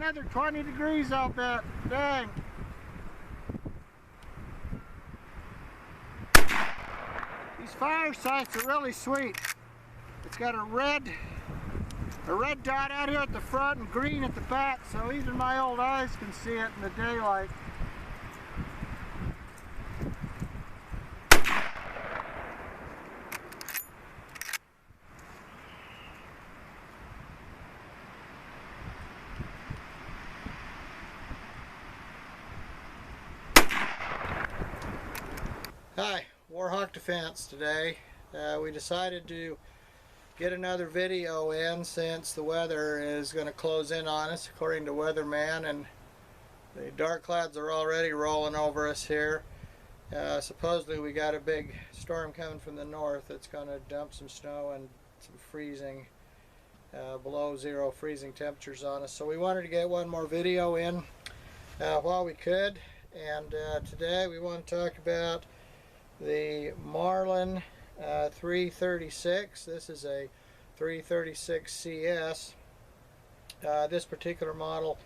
another 20 degrees, I'll bet. Dang. These fire sights are really sweet. It's got a red dot out here at the front and green at the back, so even my old eyes can see it in the daylight. Hi, Warhawk Defense today. We decided to get another video in since the weather is going to close in on us according to weatherman, and the dark clouds are already rolling over us here. Supposedly we got a big storm coming from the north that's going to dump some snow and some freezing, below zero freezing temperatures on us. So we wanted to get one more video in while we could, and today we want to talk about the Marlin 336. This is a 336 CS. This particular model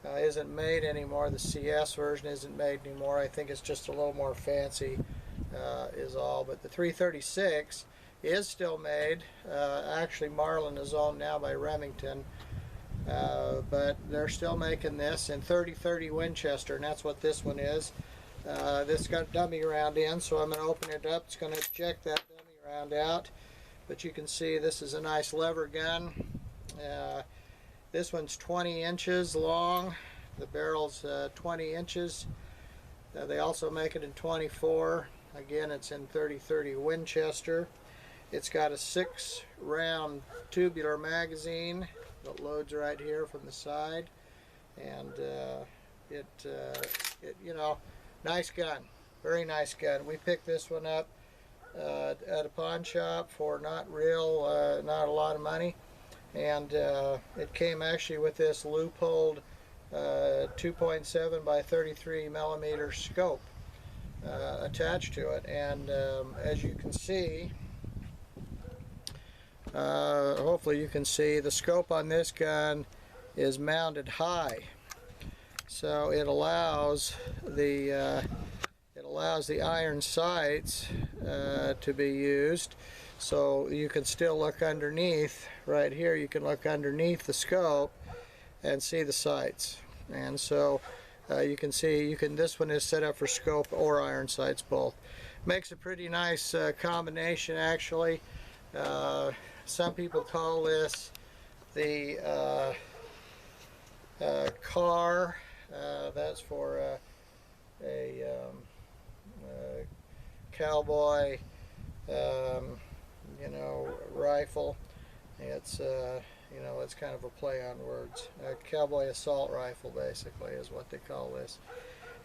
isn't made anymore. The CS version isn't made anymore. I think it's just a little more fancy is all. But the 336 is still made. Actually, Marlin is owned now by Remington. But they're still making this in 30-30 Winchester, and that's what this one is. This got a dummy round in, so I'm going to open it up. It's going to eject that dummy round out. But you can see this is a nice lever gun. This one's 20 inches long. The barrel's 20 inches. They also make it in 24. Again, it's in 30-30 Winchester. It's got a 6-round tubular magazine that loads right here from the side. And you know, nice gun, very nice gun. We picked this one up at a pawn shop for not a lot of money, and it came actually with this loopholed 2.7 by 33 millimeter scope attached to it. And as you can see, hopefully you can see, the scope on this gun is mounted high. So it allows the iron sights to be used. So you can still look underneath. Right here, you can look underneath the scope and see the sights. And so you can see, this one is set up for scope or iron sights both. Makes a pretty nice combination, actually. Some people call this the car. That's for a cowboy, you know, rifle. It's you know, it's kind of a play on words. A cowboy assault rifle, basically, is what they call this.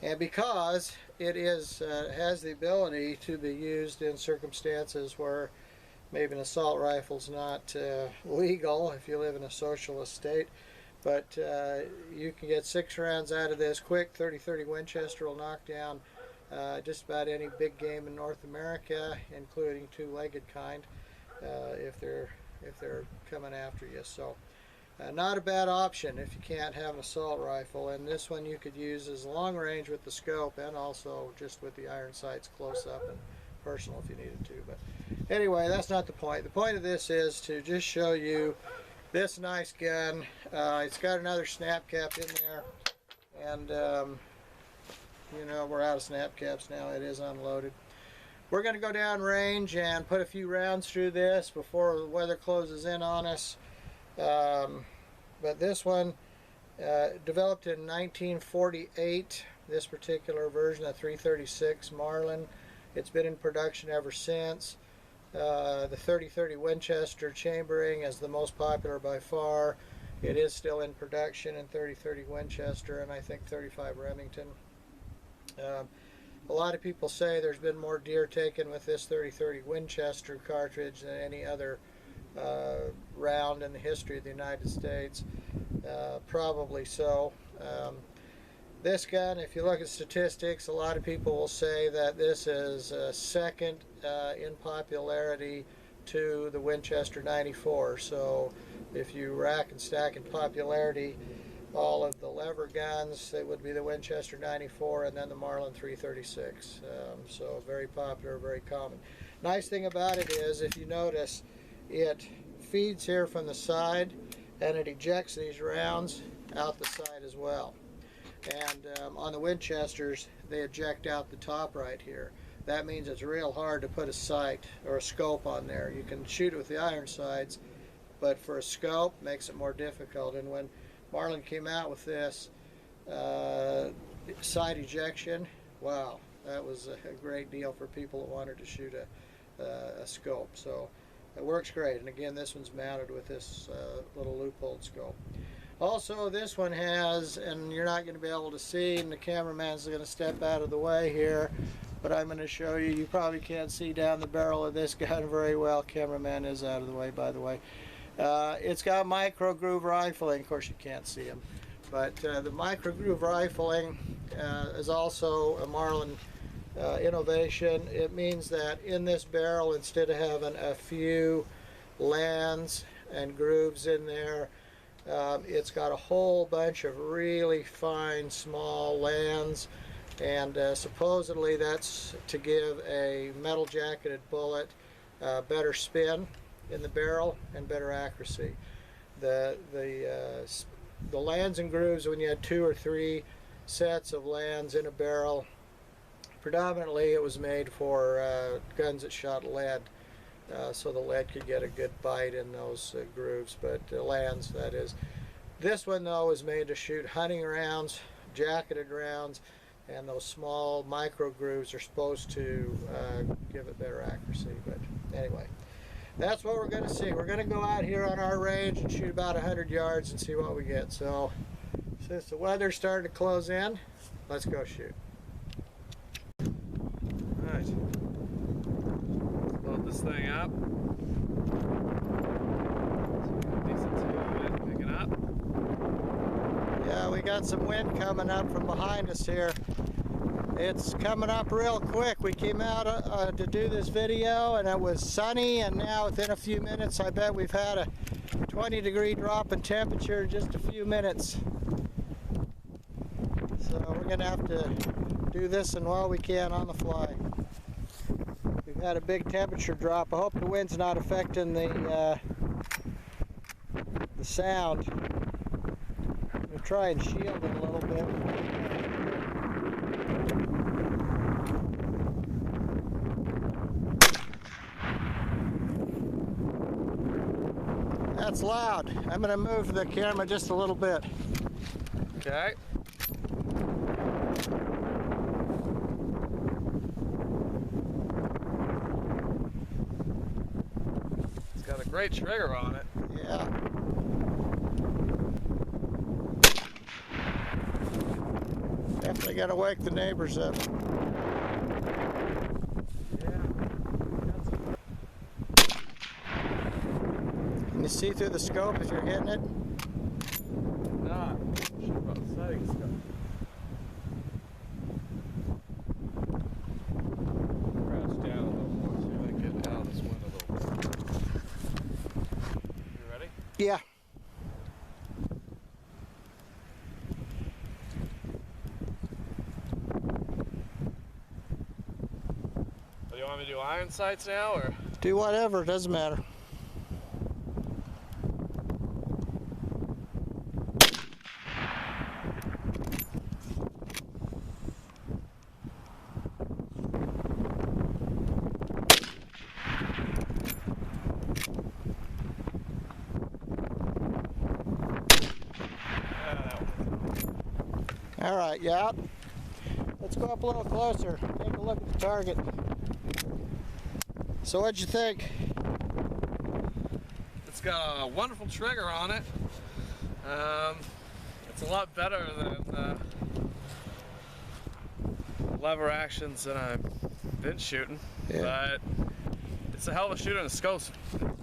And because it is has the ability to be used in circumstances where maybe an assault rifle's not legal if you live in a socialist state, but you can get 6 rounds out of this quick. 30-30 Winchester will knock down just about any big game in North America, including two-legged kind, if they're coming after you. So not a bad option if you can't have an assault rifle. And this one you could use as long range with the scope, and also just with the iron sights close up and personal if you needed to. But anyway, that's not the point. The point of this is to just show you this nice gun. It's got another snap cap in there, and you know, we're out of snap caps now. It is unloaded. We're going to go down range and put a few rounds through this before the weather closes in on us. But this one developed in 1948, this particular version of 336 Marlin. It's been in production ever since. The 30-30 Winchester chambering is the most popular by far. It is still in production in 30-30 Winchester, and I think 35 Remington. A lot of people say there's been more deer taken with this 30-30 Winchester cartridge than any other round in the history of the United States. Probably so. This gun, if you look at statistics, a lot of people will say that this is second in popularity to the Winchester 94. So if you rack and stack in popularity all of the lever guns. They would be the Winchester 94 and then the Marlin 336. So very popular, very common. Nice thing about it is, if you notice, it feeds here from the side and it ejects these rounds out the side as well. And on the Winchesters, they eject out the top right here. That means it's real hard to put a sight or a scope on there. You can shoot it with the iron sights, but for a scope, makes it more difficult. And when Marlin came out with this side ejection, wow, that was a great deal for people that wanted to shoot a scope. So it works great. And again, this one's mounted with this little loophole scope. Also, this one has, and you're not going to be able to see, and the cameraman's going to step out of the way here, but I'm going to show you. You probably can't see down the barrel of this gun very well. Cameraman is out of the way, by the way. It's got micro groove rifling. Of course, you can't see them, but the micro groove rifling is also a Marlin innovation. It means that in this barrel, instead of having a few lands and grooves in there, it's got a whole bunch of really fine small lands, and supposedly that's to give a metal jacketed bullet better spin in the barrel and better accuracy. The lands and grooves, when you had 2 or 3 sets of lands in a barrel, predominantly it was made for guns that shot lead, so the lead could get a good bite in those grooves, but lands, that is. This one though is made to shoot hunting rounds, jacketed rounds, and those small micro grooves are supposed to give it better accuracy. But anyway, that's what we're going to see. We're going to go out here on our range and shoot about 100 yards and see what we get. So since the weather's starting to close in, let's go shoot. Alright, load this thing up. Decent wind picking up. Yeah, we got some wind coming up from behind us here. It's coming up real quick. We came out to do this video and it was sunny, and now within a few minutes I bet we've had a 20-degree drop in temperature in just a few minutes. So we're going to have to do this and while we can on the fly. We've had a big temperature drop. I hope the wind's not affecting the sound. I'm going to try and shield it a little bit. That's loud. I'm going to move the camera just a little bit. Okay. It's got a great trigger on it. Yeah. Definitely got to wake the neighbors up. Can you see through the scope if you're hitting it? Nah, sure about the settings stuff. Crouch down a little more, see if I can get out of this wind a little bit. You ready? Yeah. Do you want me to do iron sights now, or? Do whatever, it doesn't matter. All right, yeah. Let's go up a little closer. Take a look at the target. So what'd you think? It's got a wonderful trigger on it. It's a lot better than lever actions that I've been shooting, but it's a hell of a shooter, and the scope's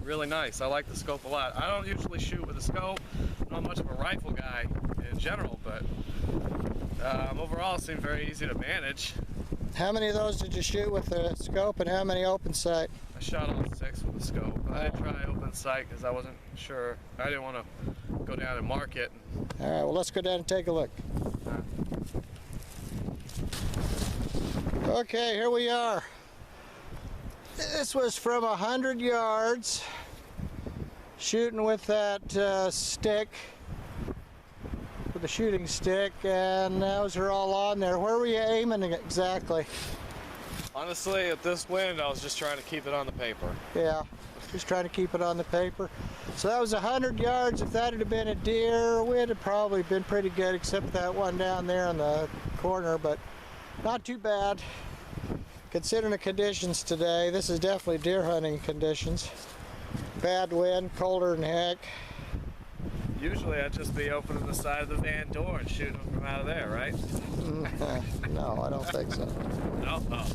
really nice. I like the scope a lot. I don't usually shoot with a scope. I'm not much of a rifle guy in general, but overall it seemed very easy to manage. How many of those did you shoot with the scope, and how many open sight? I shot on 6 with the scope. I didn't try open sight because I wasn't sure. I didn't want to go down and mark it. All right, well, let's go down and take a look. Okay, here we are. This was from 100 yards, shooting with that stick, with the shooting stick, and those are all on there. Where were you aiming exactly? Honestly, at this wind, I was just trying to keep it on the paper. Yeah, just trying to keep it on the paper. So that was 100 yards. If that had been a deer, we'd have probably been pretty good, except that one down there in the corner, but not too bad. Considering the conditions today, this is definitely deer hunting conditions. Bad wind, colder than heck. Usually I'd just be opening the side of the van door and shooting them from out of there, right? No, I don't think so. No? Oh.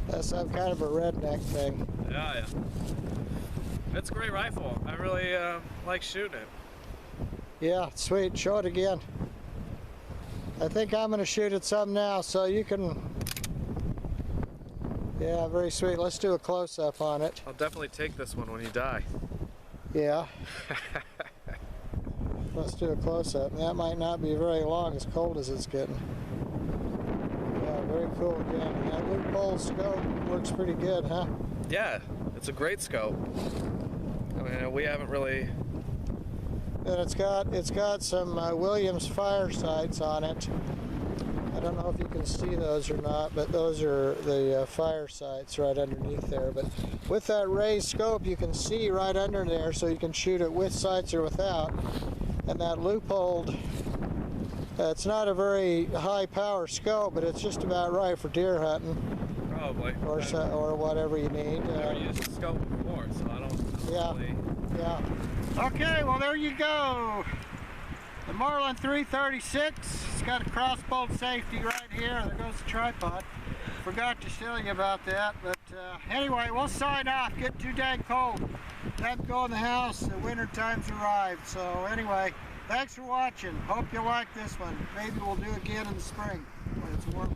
That's some kind of a redneck thing. Yeah, yeah. It's a great rifle. I really like shooting it. Yeah, sweet. Show it again. I think I'm going to shoot it some now, so you can... Yeah, very sweet. Let's do a close-up on it. I'll definitely take this one when you die. Yeah. Let's do a close-up. That might not be very long, as cold as it's getting. Yeah, very cool again. And that loophole scope works pretty good, huh? Yeah, it's a great scope. I mean, we haven't really... And it's got some Williams fire sights on it. I don't know if you can see those or not, but those are the fire sights right underneath there. But with that raised scope, you can see right under there, so you can shoot it with sights or without. And that loophole, it's not a very high power scope, but it's just about right for deer hunting. Probably. Or whatever you need. I've never used the scope before, so I don't really... Yeah. Okay, well there you go. The Marlin 336. It's got a crossbolt safety right here. There goes the tripod. Forgot to tell you about that, but anyway, we'll sign off. Get too dang cold. Time to go in the house. The winter time's arrived. So anyway, thanks for watching. Hope you like this one. Maybe we'll do again in the spring when it's warmer.